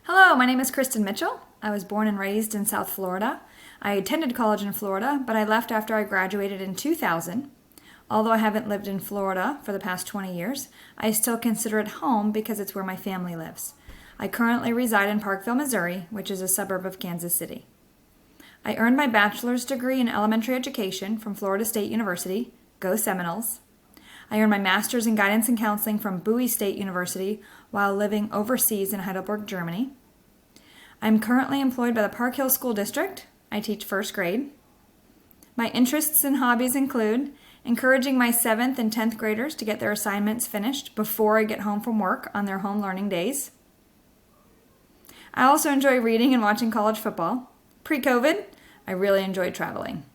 Hello, my name is Kristen Mitchell. I was born and raised in South Florida. I attended college in Florida, but I left after I graduated in 2000. Although I haven't lived in Florida for the past 20 years, I still consider it home because it's where my family lives. I currently reside in Parkville, Missouri, which is a suburb of Kansas City. I earned my bachelor's degree in elementary education from Florida State University. Go Seminoles. I earned my master's in guidance and counseling from Bowie State University while living overseas in Heidelberg, Germany. I'm currently employed by the Park Hill School District. I teach first grade. My interests and hobbies include encouraging my 7th and 10th graders to get their assignments finished before I get home from work on their home learning days. I also enjoy reading and watching college football. Pre-COVID, I really enjoyed traveling.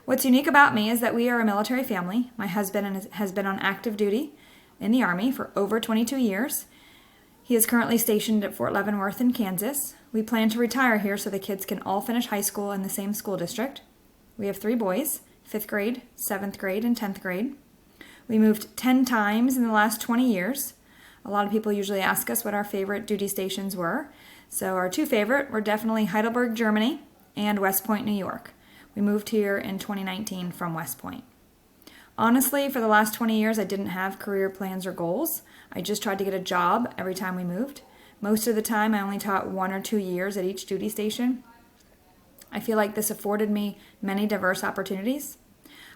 What's unique about me is that we are a military family. My husband has been on active duty in the Army for over 22 years. He is currently stationed at Fort Leavenworth in Kansas. We plan to retire here so the kids can all finish high school in the same school district. We have 3 boys, 5th grade, 7th grade, and 10th grade. We moved 10 times in the last 20 years. A lot of people usually ask us what our favorite duty stations were. So our 2 favorite were definitely Heidelberg, Germany, and West Point, New York. We moved here in 2019 from West Point. Honestly, for the last 20 years, I didn't have career plans or goals. I just tried to get a job every time we moved. Most of the time, I only taught 1 or 2 years at each duty station. I feel like this afforded me many diverse opportunities.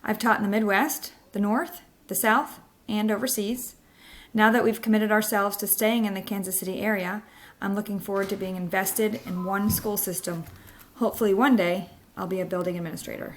I've taught in the Midwest, the North, the South, and overseas. Now that we've committed ourselves to staying in the Kansas City area, I'm looking forward to being invested in one school system. Hopefully one day, I'll be a building administrator.